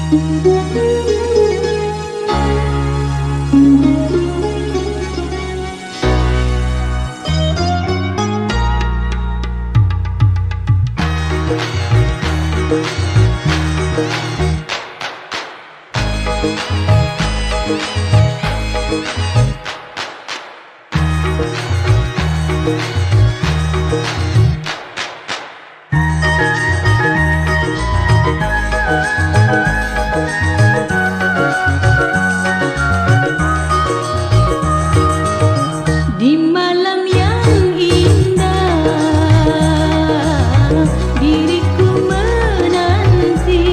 Di malam yang indah, diriku menanti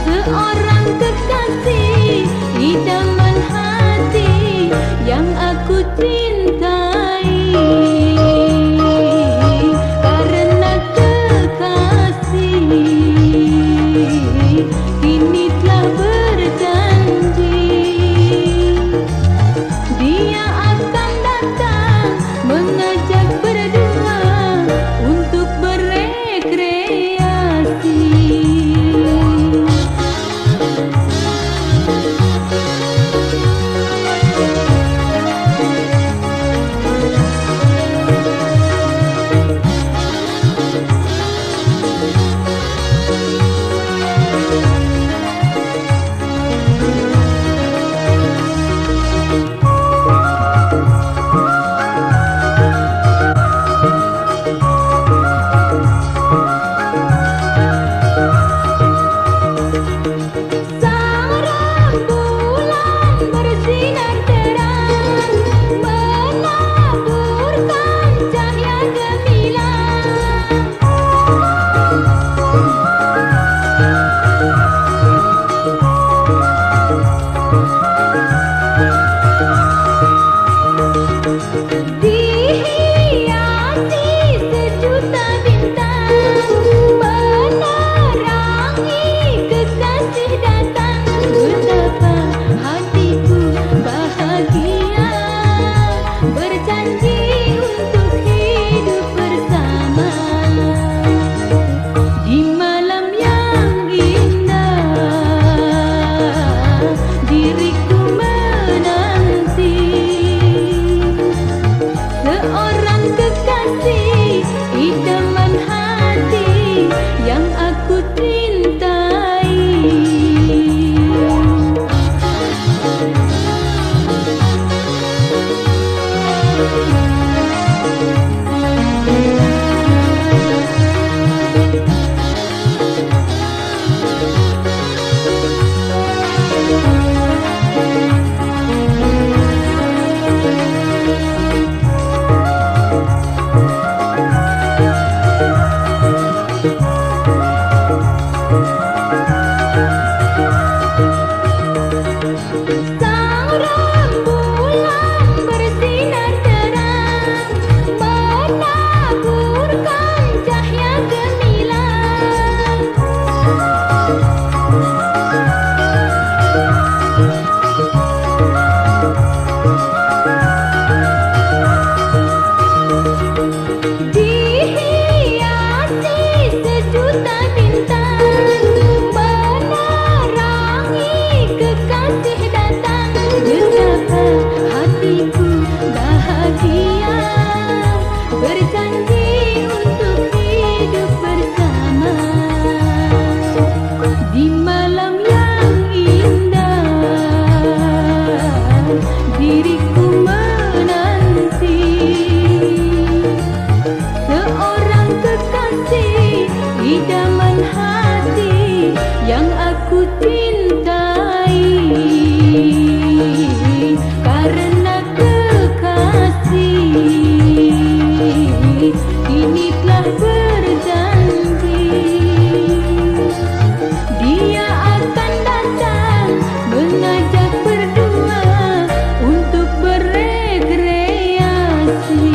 seorang kekasih idaman hati yang aku cintai. Karena kekasih kini telah berjanji, dia akan datang mengajak berdua untuk berekreasi.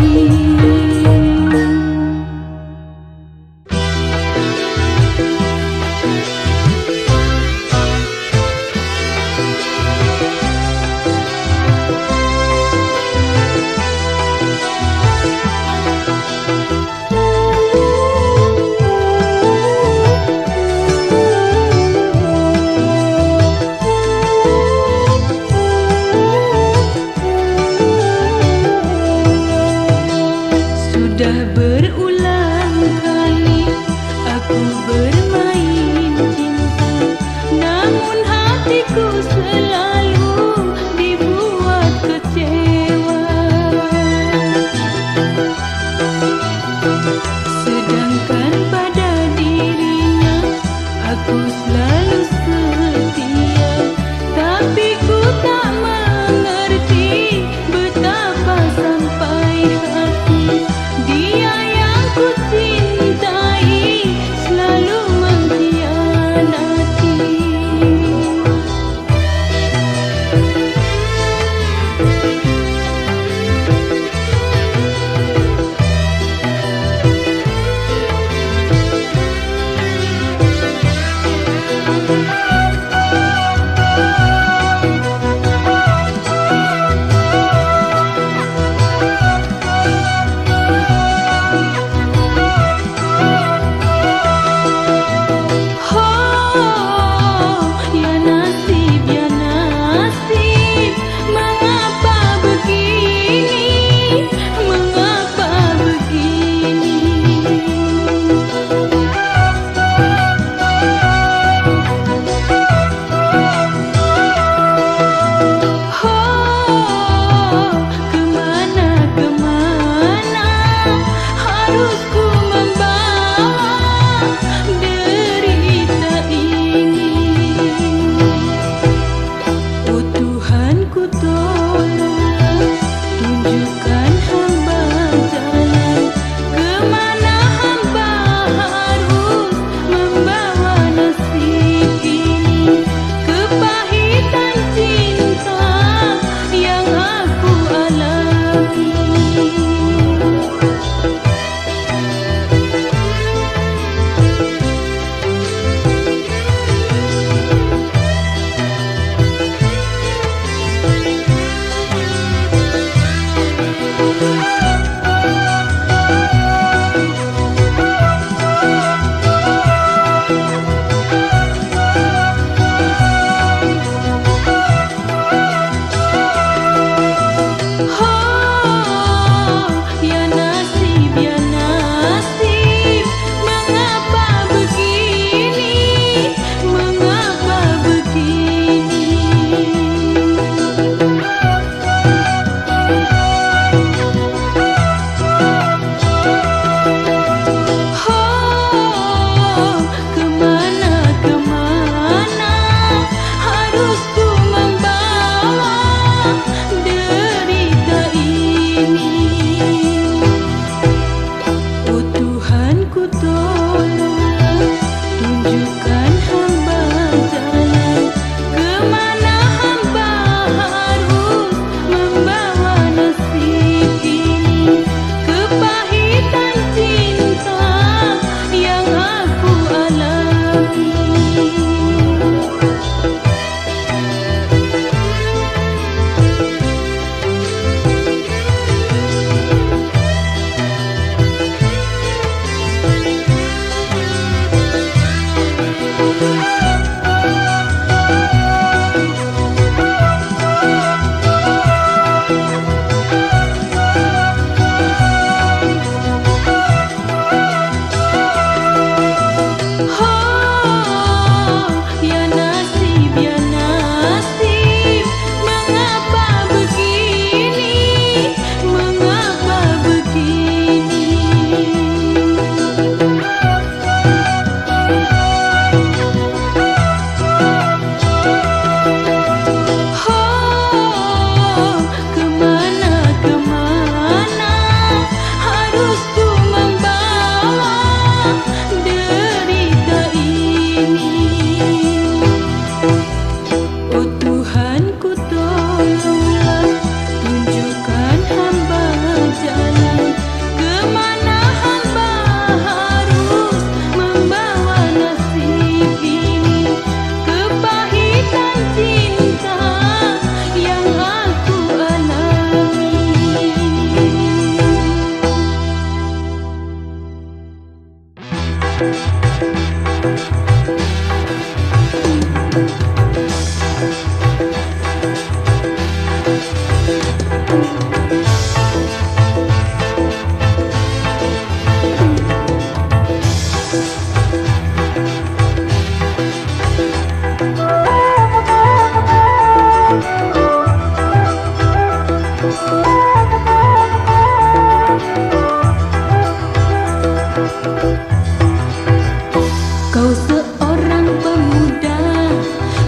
Kau seorang pemuda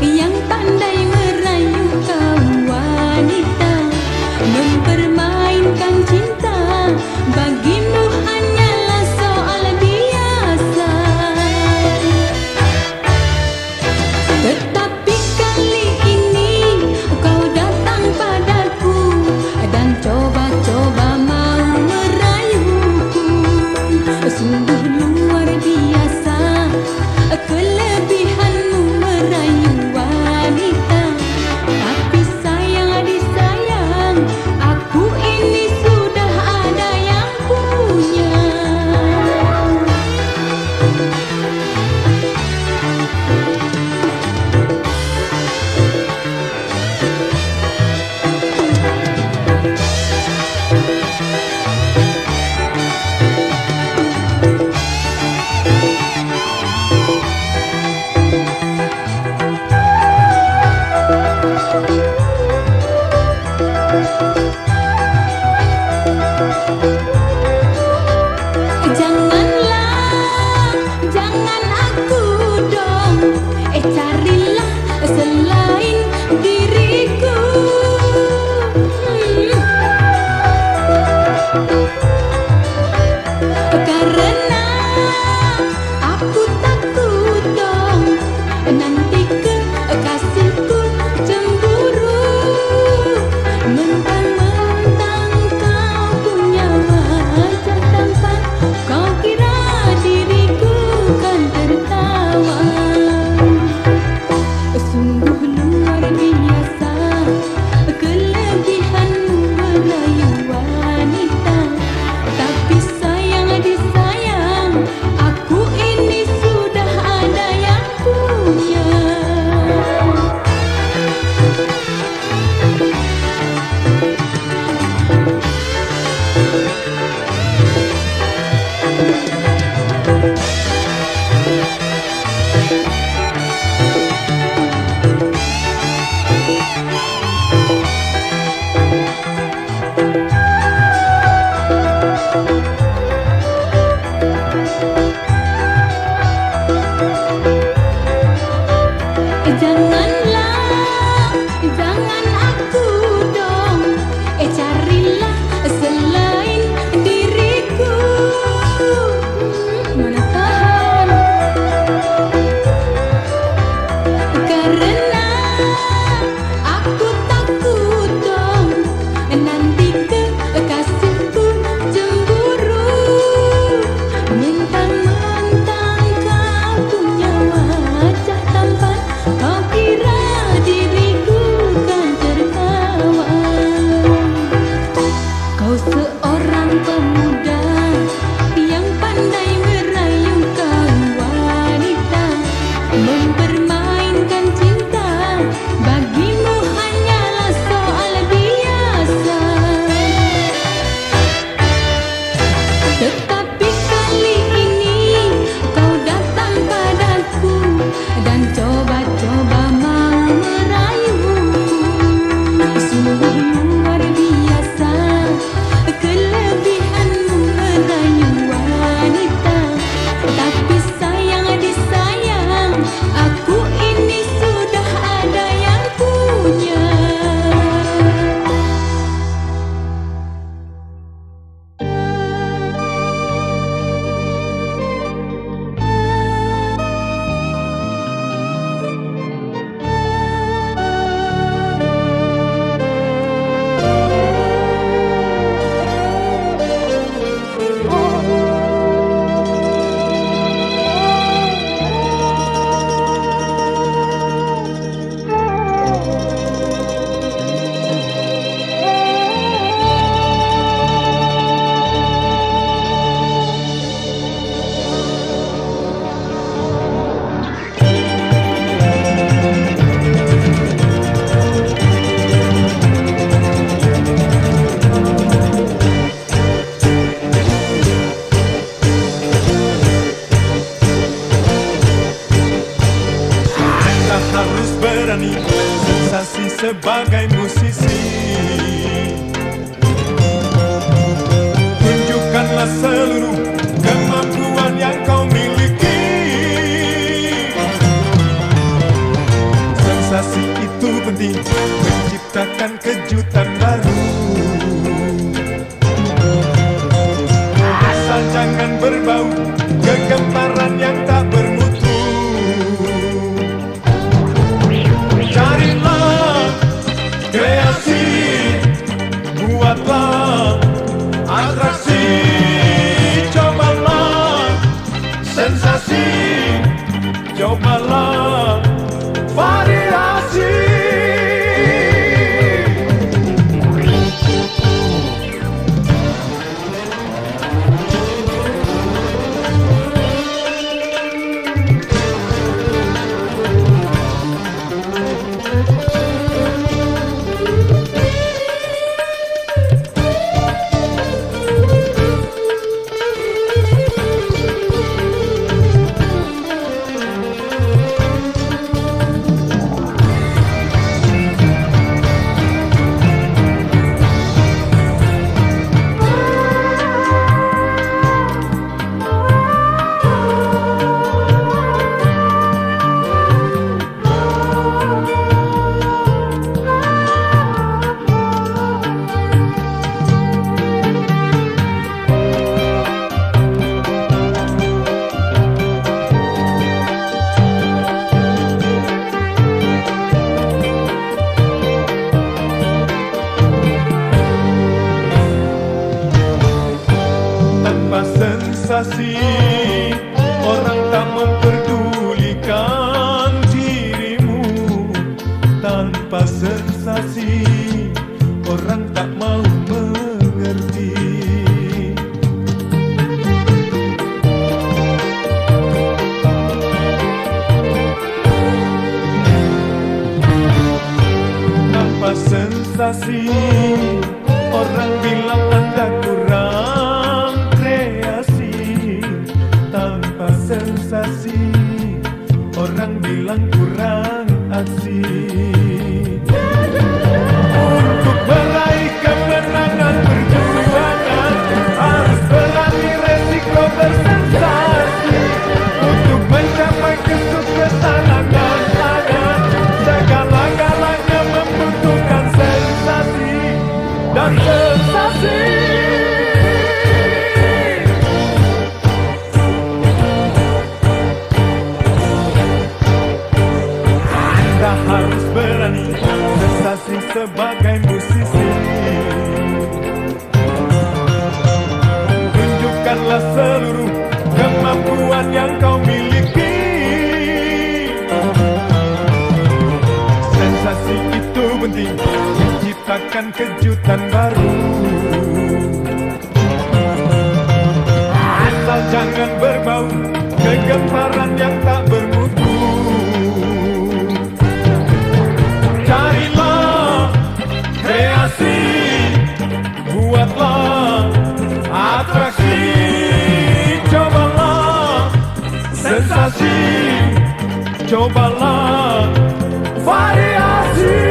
yang pandai merayu kaum wanita, mempermainkan cinta bagimu hanyalah soal biasa. Tetapi kali ini kau datang padaku dan coba-coba mau merayuku. Sungguh luar biasa sebagai musisi. Tunjukkanlah seluruh kemampuan yang kau miliki. Sensasi itu penting, menciptakan kejutan baru. Asal jangan berbau kegemparan yang tak bermutu. Carilah kreasi, buatlah atraksi, cobalah sensasi, cobalah variasi. Tanpa sensasi, orang tak memperdulikan dirimu. Tanpa sensasi, orang tak mau mengerti. Tanpa sensasi, orang bilang Anda kurang kreasi. Tanpa sensasi, orang bilang kurang aksi. Untuk meraih kemenangan perjuangan, harus berani resiko bersensasi. Untuk mencapai kesuksesan angan-angan, segala-galanya membutuhkan sensasi dan sensasi. Anda harus berani sensasi sebagai musisi. Tunjukkanlah seluruh kemampuan yang kau miliki. Sensasi itu penting, menciptakan kejutan baru. Asal jangan berbau kegemparan yang tak bermutu. Carilah kreasi, buatlah atraksi, cobalah sensasi, cobalah variasi.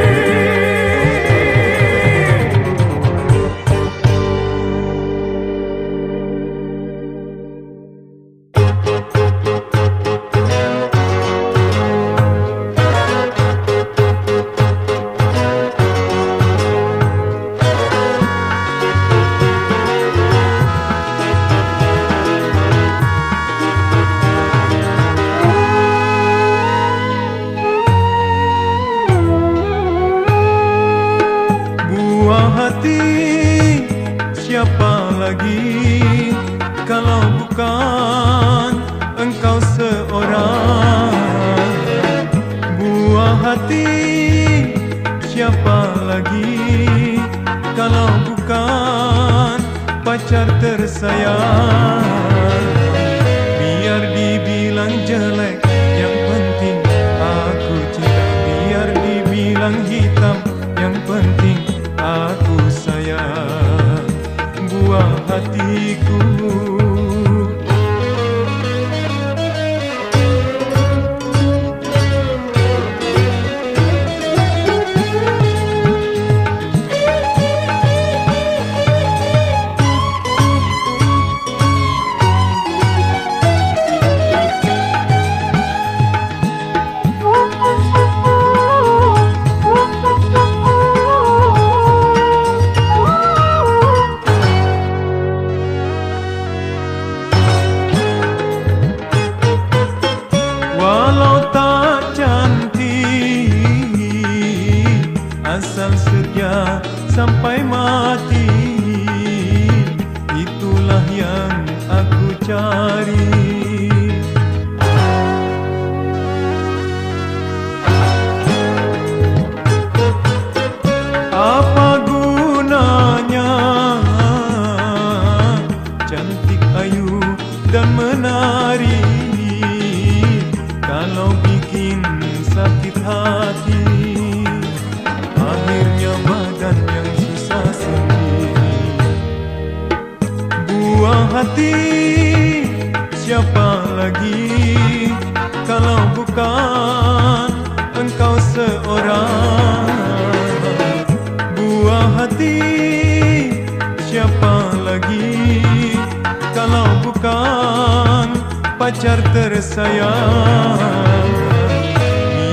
hati siapa lagi kalau bukan engkau seorang. Buah hati siapa lagi kalau bukan pacar tersayang.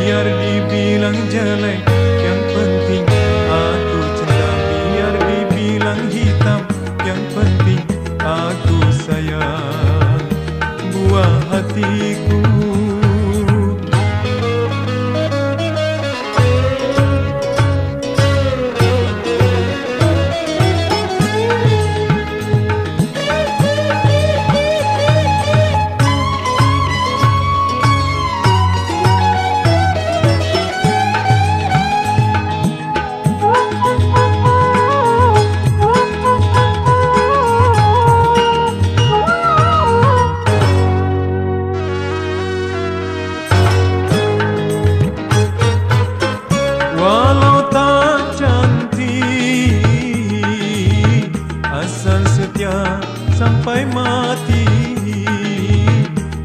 Biar dibilang jelek, yang penting aku cinta. Biar dibilang hitam, yang penting aku sayang. Buah hatiku. Walau tak cantik, asal setia sampai mati,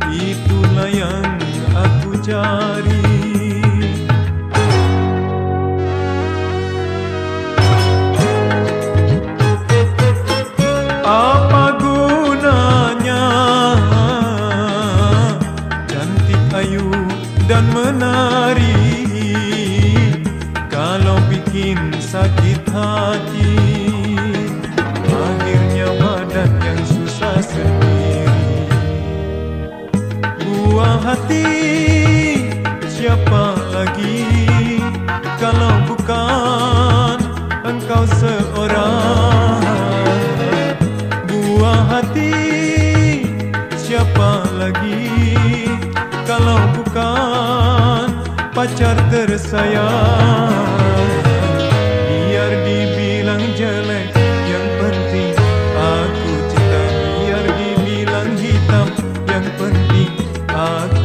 itulah yang aku cari. Apa gunanya cantik, ayu dan menari kalau bikin sakit hati? Akhirnya badan yang susah sendiri. Buah hati siapa lagi kalau bukan engkau seorang. Buah hati siapa lagi kalau bukan pacar tersayang. Biar dibilang jelek, yang penting aku cinta. Biar dibilang hitam, yang penting aku